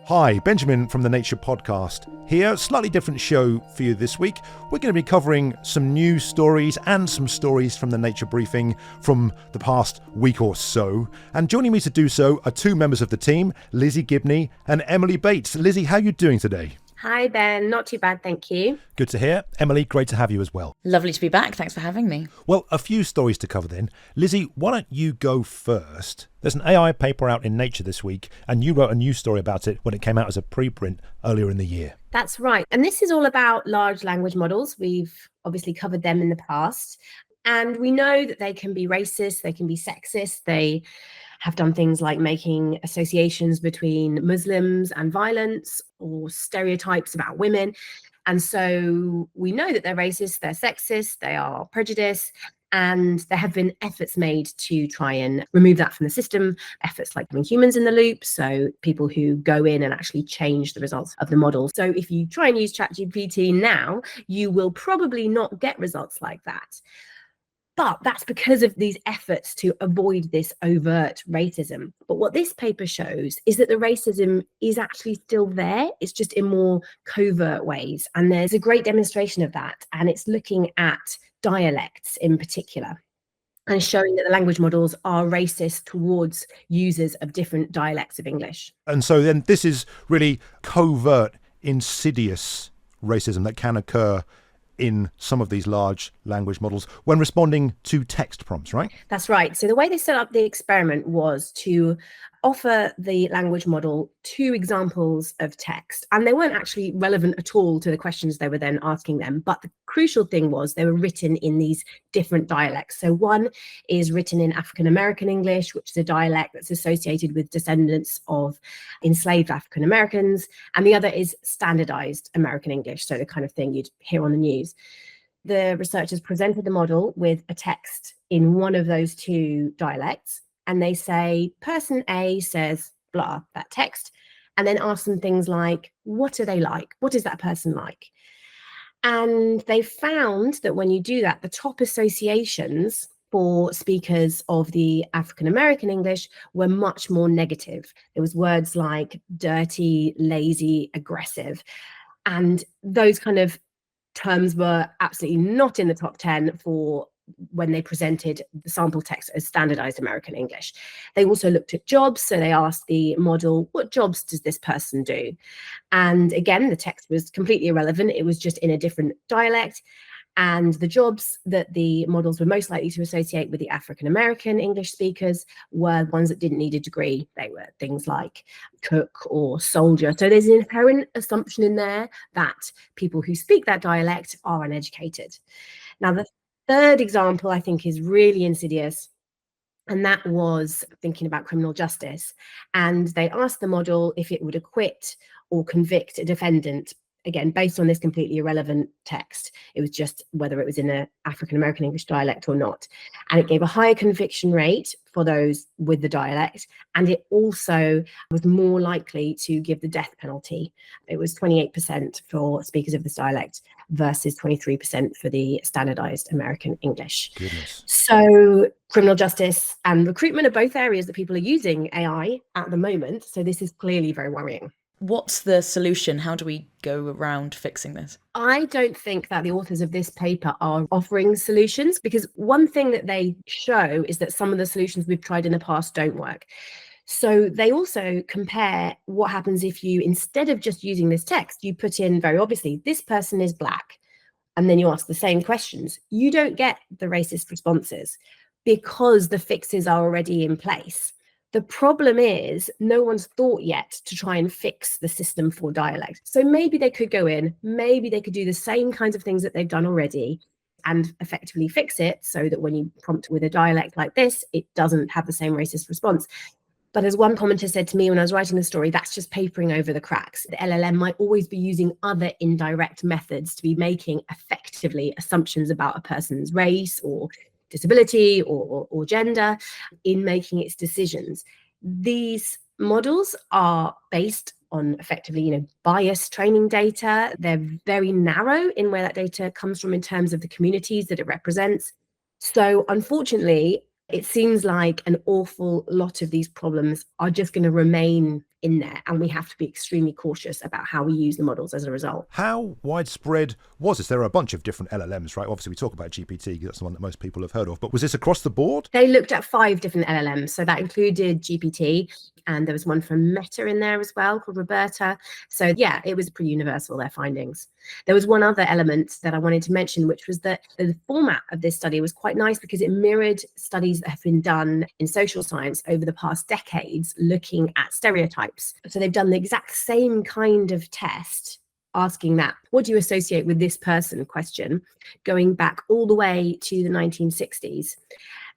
Hi, Benjamin from the Nature Podcast here. Slightly different show for you this week. We're going to be covering some news stories and some stories from the Nature Briefing from the past week or so. And joining me to do so are two members of the team, Lizzie Gibney and Emily Bates. Lizzie, how are you doing today? Hi, Ben. Not too bad, thank you. Good to hear. Emily, great to have you as well. Lovely to be back. Thanks for having me. Well, a few stories to cover then. Lizzie, why don't you go first? There's an AI paper out in Nature this week, and you wrote a news story about it when it came out as a preprint earlier in the year. That's right. And this is all about large language models. We've obviously covered them in the past. And we know that they can be racist, they can be sexist, they have done things like making associations between Muslims and violence or stereotypes about women. And so we know that they're racist, they're sexist, they are prejudiced, and there have been efforts made to try and remove that from the system, efforts like having humans in the loop, so people who go in and actually change the results of the model. So if you try and use ChatGPT now, you will probably not get results like that. But that's because of these efforts to avoid this overt racism. But what this paper shows is that the racism is actually still there. It's just in more covert ways. And there's a great demonstration of that. And it's looking at dialects in particular and showing that the language models are racist towards users of different dialects of English. And so then this is really covert, insidious racism that can occur in some of these large language models when responding to text prompts, right? That's right. So the way they set up the experiment was to offer the language model two examples of text, and they weren't actually relevant at all to the questions they were then asking them. But the crucial thing was they were written in these different dialects. So one is written in African American English, which is a dialect that's associated with descendants of enslaved African Americans, and the other is standardized American English, so the kind of thing you'd hear on the news. The researchers presented the model with a text in one of those two dialects, and they say, person A says, blah, that text, and then ask them things like, what are they like? What is that person like? And they found that when you do that, the top associations for speakers of the African American English were much more negative. There was words like dirty, lazy, aggressive, and those kind of terms were absolutely not in the top 10 for when they presented the sample text as standardized American English. They also looked at jobs. So they asked the model, what jobs does this person do? And again, the text was completely irrelevant. It was just in a different dialect. And the jobs that the models were most likely to associate with the African American English speakers were ones that didn't need a degree. They were things like cook or soldier. So there's an inherent assumption in there that people who speak that dialect are uneducated. Now, the third example, I think, is really insidious. And that was thinking about criminal justice. And they asked the model if it would acquit or convict a defendant, again, based on this completely irrelevant text. It was just whether it was in an African American English dialect or not. And it gave a higher conviction rate for those with the dialect. And it also was more likely to give the death penalty. It was 28% for speakers of this dialect versus 23% for the standardized American English. Goodness. So criminal justice and recruitment are both areas that people are using AI at the moment. So this is clearly very worrying. What's the solution? How do we go around fixing this? I don't think that the authors of this paper are offering solutions, because one thing that they show is that some of the solutions we've tried in the past don't work. So they also compare what happens if you, instead of just using this text, you put in very obviously, this person is black, and then you ask the same questions. You don't get the racist responses because the fixes are already in place. The problem is no one's thought yet to try and fix the system for dialect. So maybe they could go in, maybe they could do the same kinds of things that they've done already and effectively fix it so that when you prompt with a dialect like this, it doesn't have the same racist response. But as one commenter said to me when I was writing the story, that's just papering over the cracks. The LLM might always be using other indirect methods to be making effectively assumptions about a person's race or disability or gender in making its decisions. These models are based on effectively, biased training data. They're very narrow in where that data comes from in terms of the communities that it represents. So unfortunately, it seems like an awful lot of these problems are just going to remain in there, and we have to be extremely cautious about how we use the models as a result. How widespread was this? There are a bunch of different LLMs, right? Obviously, we talk about GPT because that's the one that most people have heard of. But was this across the board? They looked at 5 different LLMs. So that included GPT, and there was one from Meta in there as well called Roberta. So yeah, it was pretty universal, their findings. There was one other element that I wanted to mention, which was that the format of this study was quite nice because it mirrored studies that have been done in social science over the past decades looking at stereotypes. So they've done the exact same kind of test asking that, what do you associate with this person question, going back all the way to the 1960s.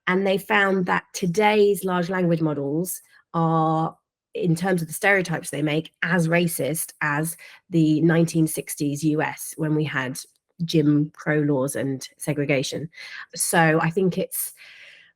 And they found that today's large language models are, in terms of the stereotypes they make, as racist as the 1960s US when we had Jim Crow laws and segregation. So I think it's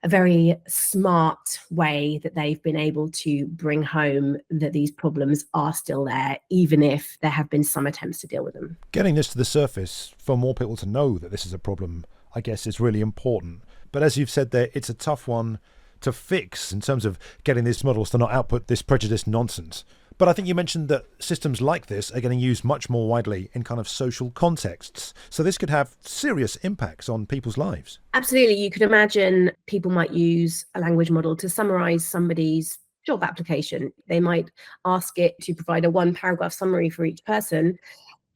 a very smart way that they've been able to bring home that these problems are still there, even if there have been some attempts to deal with them. Getting this to the surface for more people to know that this is a problem, I guess, is really important. But as you've said there, it's a tough one to fix in terms of getting these models to not output this prejudiced nonsense. But I think you mentioned that systems like this are getting used much more widely in kind of social contexts. So this could have serious impacts on people's lives. Absolutely. You could imagine people might use a language model to summarize somebody's job application. They might ask it to provide a 1-paragraph summary for each person.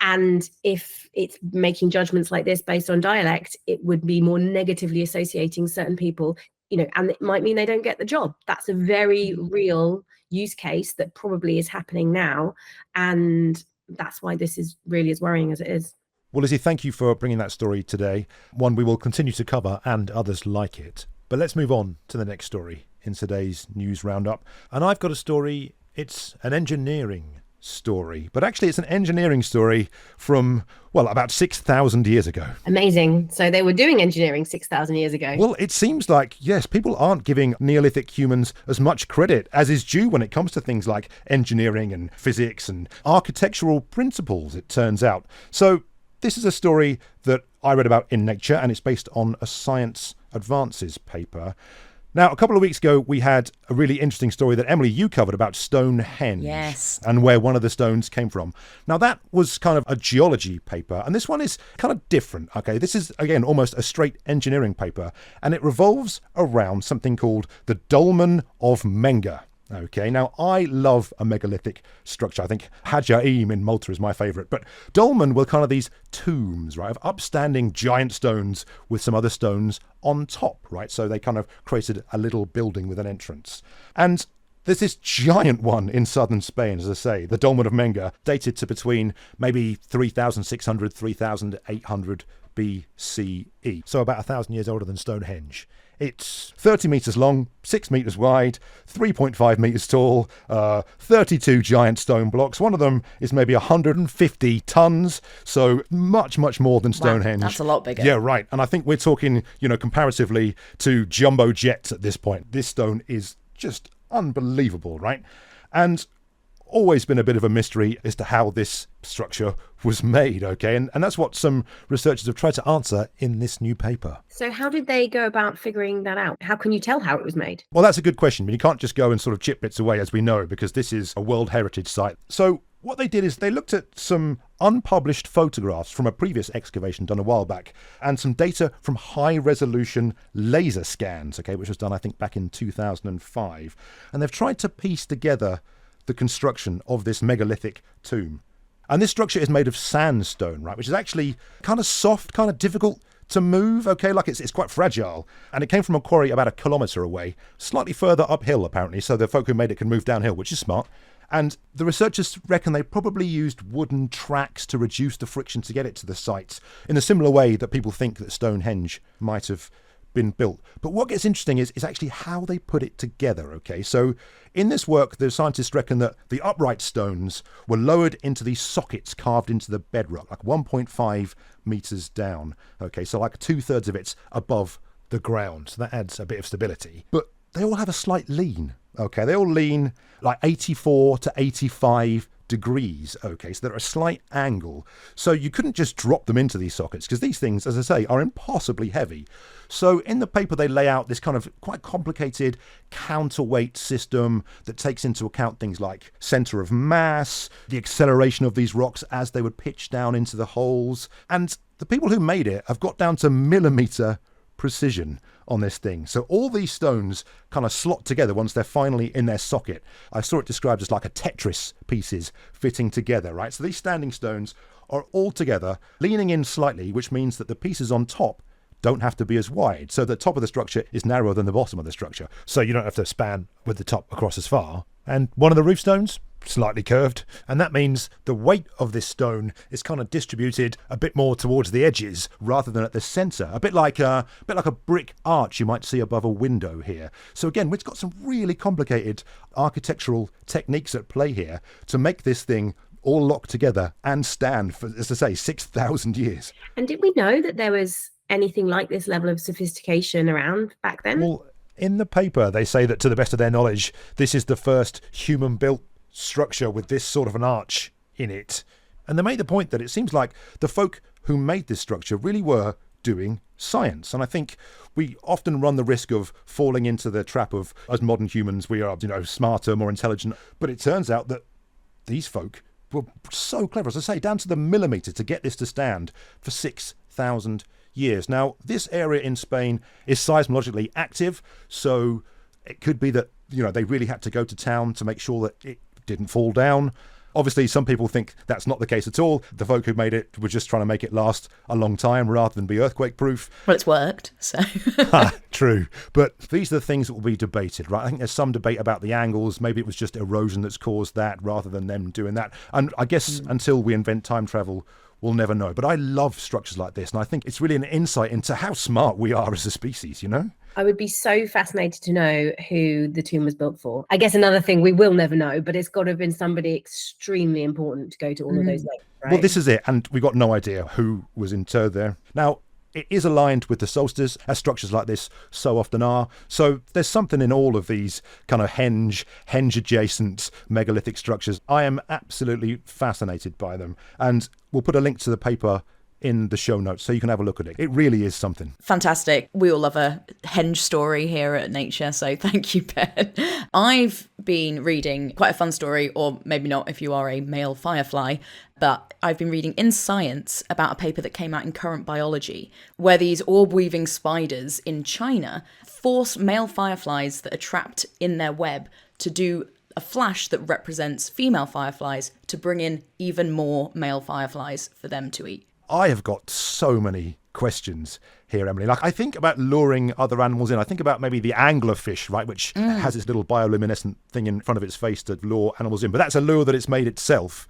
And if it's making judgments like this based on dialect, it would be more negatively associating certain people, and it might mean they don't get the job. That's a very real use case that probably is happening now. And that's why this is really as worrying as it is. Well, Lizzie, thank you for bringing that story today. One we will continue to cover and others like it. But let's move on to the next story in today's news roundup. And I've got a story. It's an engineering story, but actually it's an engineering story from, well, about 6,000 years ago. Amazing. So they were doing engineering 6,000 years ago. Well, it seems like, yes, people aren't giving Neolithic humans as much credit as is due when it comes to things like engineering and physics and architectural principles, it turns out. So this is a story that I read about in Nature, and it's based on a Science Advances paper. Now, a couple of weeks ago, we had a really interesting story that, Emily, you covered about Stonehenge. Yes. And where one of the stones came from. Now, that was kind of a geology paper, and this one is kind of different, okay? This is, again, almost a straight engineering paper, and it revolves around something called the Dolmen of Menger. Okay, now I love a megalithic structure. I think Hadjaim in Malta is my favourite. But dolmen were kind of these tombs, right, of upstanding giant stones with some other stones on top, right? So they kind of created a little building with an entrance. And there's this giant one in southern Spain, as I say, the Dolmen of Menger, dated to between maybe 3,600, 3,800 BCE. So about 1,000 years older than Stonehenge. It's 30 metres long, 6 metres wide, 3.5 metres tall, 32 giant stone blocks. One of them is maybe 150 tons, so much, much more than Stonehenge. Wow, that's a lot bigger. Yeah, right. And I think we're talking, comparatively to jumbo jets at this point. This stone is just unbelievable, right? And always been a bit of a mystery as to how this structure was made, okay? And that's what some researchers have tried to answer in this new paper. So how did they go about figuring that out? How can you tell how it was made? Well, that's a good question. But you can't just go and sort of chip bits away, as we know, because this is a World Heritage Site. So what they did is they looked at some unpublished photographs from a previous excavation done a while back and some data from high-resolution laser scans, okay, which was done, I think, back in 2005. And they've tried to piece together the construction of this megalithic tomb. And this structure is made of sandstone, right, which is actually kind of soft, kind of difficult to move, okay, like it's quite fragile. And it came from a quarry about 1 kilometre away, slightly further uphill, apparently, so the folk who made it can move downhill, which is smart. And the researchers reckon they probably used wooden tracks to reduce the friction to get it to the site, in a similar way that people think that Stonehenge might have been built. But what gets interesting is actually how they put it together, okay? So in this work, the scientists reckon that the upright stones were lowered into these sockets carved into the bedrock, like 1.5 metres down, okay? So like 2/3 of it's above the ground, so that adds a bit of stability. But they all have a slight lean, okay? They all lean like 84 to 85 degrees, okay, so they're at a slight angle. So you couldn't just drop them into these sockets because these things, as I say, are impossibly heavy. So in the paper, they lay out this kind of quite complicated counterweight system that takes into account things like center of mass, the acceleration of these rocks as they would pitch down into the holes. And the people who made it have got down to millimeter precision on this thing. So all these stones kind of slot together once they're finally in their socket. I saw it described as like a Tetris pieces fitting together, right? So these standing stones are all together, leaning in slightly, which means that the pieces on top don't have to be as wide. So the top of the structure is narrower than the bottom of the structure. So you don't have to span with the top across as far. And one of the roof stones, slightly curved, and that means the weight of this stone is kind of distributed a bit more towards the edges rather than at the center, a bit like a brick arch you might see above a window here. So again, we've got some really complicated architectural techniques at play here to make this thing all locked together and stand for, as I say, 6,000 years. And did we know that there was anything like this level of sophistication around back then? Well, in the paper, they say that to the best of their knowledge, this is the first human-built structure with this sort of an arch in it. And they made the point that it seems like the folk who made this structure really were doing science. And I think we often run the risk of falling into the trap of, as modern humans, we are, smarter, more intelligent. But it turns out that these folk were so clever, as I say, down to the millimeter to get this to stand for 6,000 years. Now, this area in Spain is seismologically active, so it could be that, they really had to go to town to make sure that it didn't fall down. Obviously, some people think that's not the case at all. The folk who made it were just trying to make it last a long time rather than be earthquake-proof. Well, it's worked, so... True. But these are the things that will be debated, right? I think there's some debate about the angles. Maybe it was just erosion that's caused that rather than them doing that. And I guess until we invent time travel, we'll never know. But I love structures like this, and I think it's really an insight into how smart we are as a species, I would be so fascinated to know who the tomb was built for. I guess another thing we will never know, but it's got to have been somebody extremely important to go to all of those lengths, right? Well, this is it, and we've got no idea who was interred there. Now, it is aligned with the solstice, as structures like this so often are. So there's something in all of these kind of henge-adjacent megalithic structures. I am absolutely fascinated by them, and we'll put a link to the paper in the show notes so you can have a look at it. It really is something. Fantastic. We all love a henge story here at Nature, so thank you, Ben. I've been reading quite a fun story, or maybe not if you are a male firefly, but I've been reading in Science about a paper that came out in Current Biology, where these orb-weaving spiders in China force male fireflies that are trapped in their web to do a flash that represents female fireflies to bring in even more male fireflies for them to eat. I have got so many questions here, Emily. Like, I think about luring other animals in. I think about maybe the anglerfish, right, which has this little bioluminescent thing in front of its face to lure animals in. But that's a lure that it's made itself.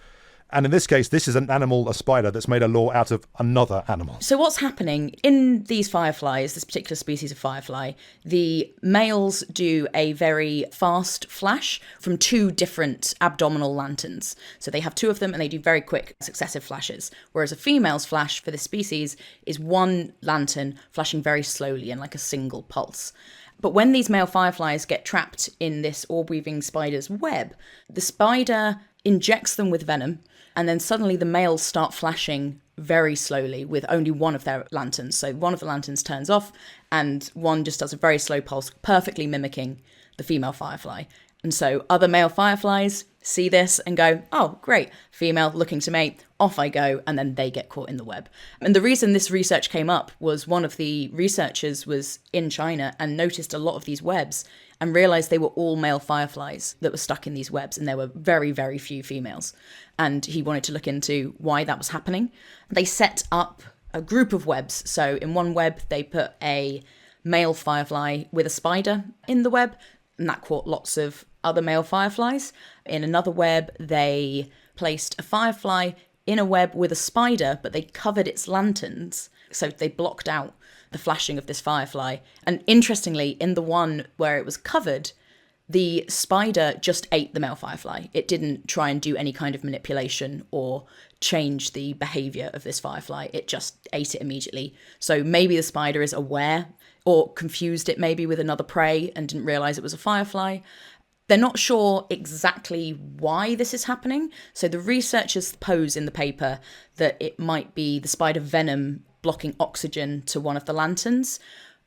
And in this case, this is an animal, a spider, that's made a lure out of another animal. So what's happening in these fireflies, this particular species of firefly, the males do a very fast flash from two different abdominal lanterns. So they have two of them and they do very quick successive flashes. Whereas a female's flash for this species is one lantern flashing very slowly in like a single pulse. But when these male fireflies get trapped in this orb-weaving spider's web, the spider injects them with venom, and then suddenly the males start flashing very slowly with only one of their lanterns. So one of the lanterns turns off, and one just does a very slow pulse, perfectly mimicking the female firefly. And so other male fireflies see this and go, oh, great, female looking to mate, off I go, and then they get caught in the web. And the reason this research came up was one of the researchers was in China and noticed a lot of these webs and realised they were all male fireflies that were stuck in these webs, and there were very, very few females. And he wanted to look into why that was happening. They set up a group of webs. So in one web, they put a male firefly with a spider in the web, and that caught lots of other male fireflies. In another web, they placed a firefly in a web with a spider, but they covered its lanterns. So they blocked out the flashing of this firefly. And interestingly, in the one where it was covered, the spider just ate the male firefly. It didn't try and do any kind of manipulation or change the behavior of this firefly. It just ate it immediately. So maybe the spider is aware or confused it maybe with another prey and didn't realize it was a firefly. They're not sure exactly why this is happening. So the researchers pose in the paper that it might be the spider venom blocking oxygen to one of the lanterns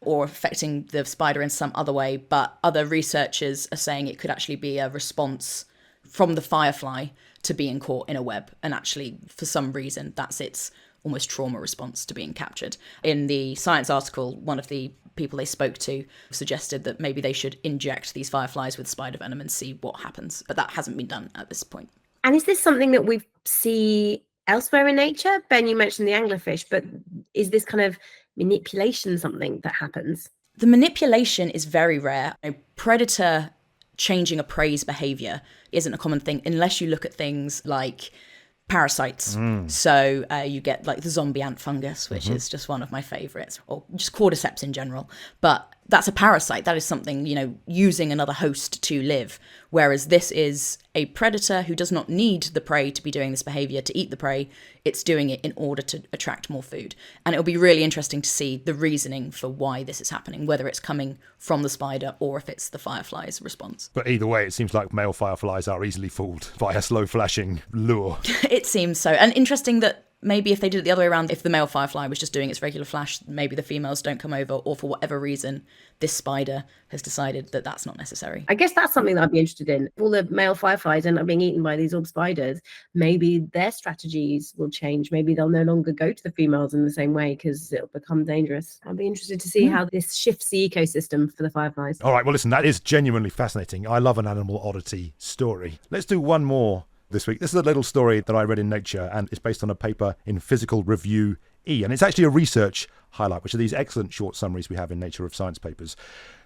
or affecting the spider in some other way. But other researchers are saying it could actually be a response from the firefly to being caught in a web. And actually, for some reason, that's its almost trauma response to being captured. In the Science article, one of the people they spoke to suggested that maybe they should inject these fireflies with spider venom and see what happens. But that hasn't been done at this point. And is this something that we see elsewhere in nature? Ben, you mentioned the anglerfish, but is this kind of manipulation something that happens? The manipulation is very rare. A predator changing a prey's behavior isn't a common thing unless you look at things like parasites. So you get like the zombie ant fungus, which is just one of my favorites, or just cordyceps in general. But that's a parasite. That is something, using another host to live. Whereas this is a predator who does not need the prey to be doing this behavior to eat the prey. It's doing it in order to attract more food. And it'll be really interesting to see the reasoning for why this is happening, whether it's coming from the spider or if it's the firefly's response. But either way, it seems like male fireflies are easily fooled by a slow flashing lure. It seems so. And interesting that maybe if they did it the other way around, if the male firefly was just doing its regular flash, maybe the females don't come over, or for whatever reason, this spider has decided that that's not necessary. I guess that's something that I'd be interested in. If all the male fireflies end up being eaten by these orb spiders, maybe their strategies will change. Maybe they'll no longer go to the females in the same way because it'll become dangerous. I'd be interested to see how this shifts the ecosystem for the fireflies. All right, well, listen, that is genuinely fascinating. I love an animal oddity story. Let's do one more this week. This is a little story that I read in Nature, and it's based on a paper in Physical Review E, and it's actually a research highlight, which are these excellent short summaries we have in Nature of Science papers.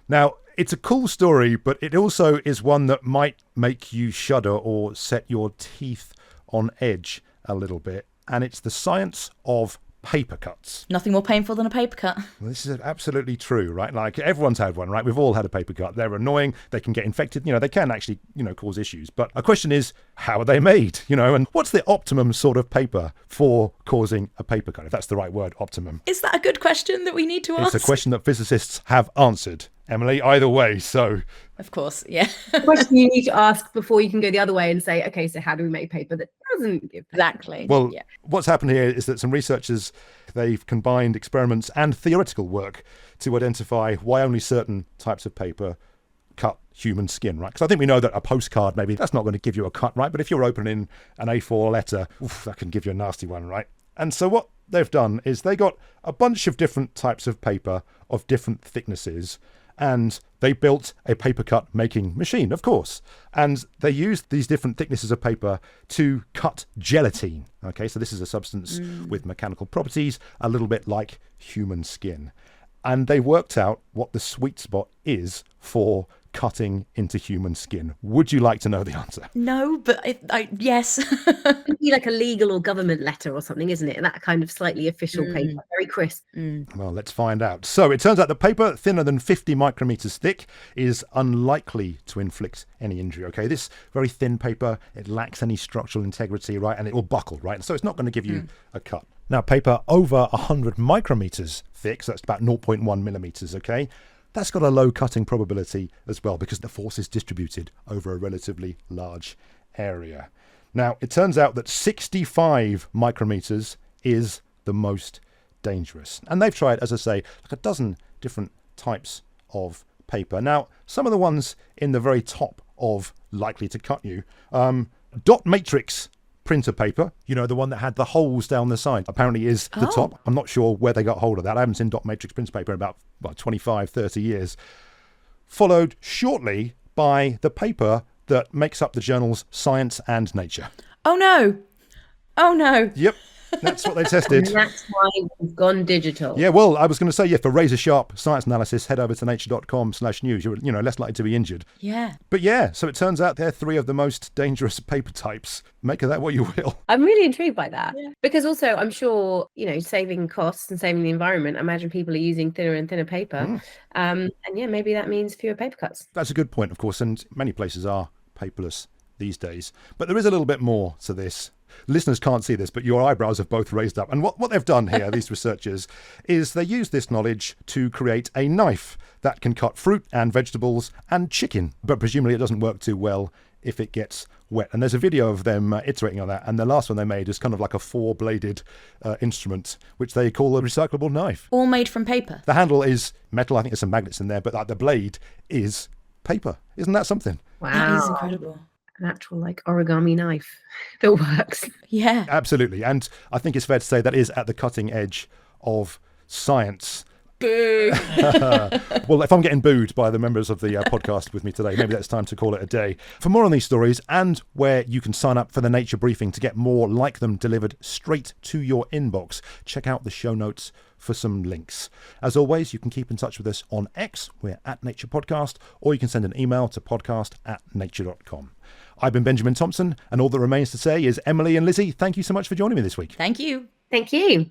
Now, it's a cool story, but it also is one that might make you shudder or set your teeth on edge a little bit, and it's the science of paper cuts. Nothing more painful than a paper cut. Well, this is absolutely true, right? Like, everyone's had one, right? We've all had a paper cut. They're annoying. They can get infected. They can actually, cause issues. But a question is, how are they made? And what's the optimum sort of paper for causing a paper cut? If that's the right word, optimum. Is that a good question that we need to ask? It's a question that physicists have answered, Emily, either way. So, of course, yeah. The question you need to ask before you can go the other way and say, okay, so how do we make paper that doesn't give paper? Exactly. Well, what's happened here is that some researchers, they've combined experiments and theoretical work to identify why only certain types of paper cut human skin, right? Because I think we know that a postcard, maybe that's not going to give you a cut, right? But if you're opening an A4 letter, that can give you a nasty one, right? And so what they've done is they got a bunch of different types of paper of different thicknesses, and they built a paper cut making machine, of course. And they used these different thicknesses of paper to cut gelatine. Okay, so this is a substance with mechanical properties, a little bit like human skin. And they worked out what the sweet spot is for cutting into human skin. Would you like to know the answer? No, but yes. It'd be like a legal or government letter or something, isn't it? That kind of slightly official paper, very crisp. Well, let's find out. So it turns out that paper thinner than 50 micrometers thick is unlikely to inflict any injury. Okay, this very thin paper, it lacks any structural integrity, right? And it will buckle, right? So it's not going to give you a cut. Now, paper over 100 micrometers thick, so that's about 0.1 millimeters, okay? That's got a low cutting probability as well because the force is distributed over a relatively large area. Now, it turns out that 65 micrometers is the most dangerous. And they've tried, as I say, like a dozen different types of paper. Now, some of the ones in the very top of likely to cut you, dot matrix printer paper, the one that had the holes down the side, apparently is the top. I'm not sure where they got hold of that. I haven't seen dot matrix printer paper in about 25, 30 years. Followed shortly by the paper that makes up the journals Science and Nature. Oh no. Yep. That's what they tested. And that's why we've gone digital. Yeah, well, I was going to say, for razor sharp science analysis, head over to nature.com/news. You're less likely to be injured. Yeah. But so it turns out they're three of the most dangerous paper types. Make of that what you will. I'm really intrigued by that because also I'm sure, saving costs and saving the environment. I imagine people are using thinner and thinner paper. And maybe that means fewer paper cuts. That's a good point, of course. And many places are paperless these days. But there is a little bit more to this. listeners can't see this, but your eyebrows have both raised up. And what they've done here, these researchers, is they use this knowledge to create a knife that can cut fruit and vegetables and chicken. But presumably it doesn't work too well if it gets wet. And there's a video of them iterating on that. And the last one they made is kind of like a 4-bladed instrument, which they call a recyclable knife. All made from paper. The handle is metal. I think there's some magnets in there, but like the blade is paper. Isn't that something? Wow. That is incredible. An actual like origami knife that works. Yeah. Absolutely. And I think it's fair to say that is at the cutting edge of science. Boo. Well, if I'm getting booed by the members of the podcast with me today, maybe that's time to call it a day. For more on these stories and where you can sign up for the Nature Briefing to get more like them delivered straight to your inbox, check out the show notes for some links. As always, you can keep in touch with us on X, we're at Nature Podcast, or you can send an email to podcast@nature.com. I've been Benjamin Thompson, and all that remains to say is Emily and Lizzie, thank you so much for joining me this week. Thank you. Thank you.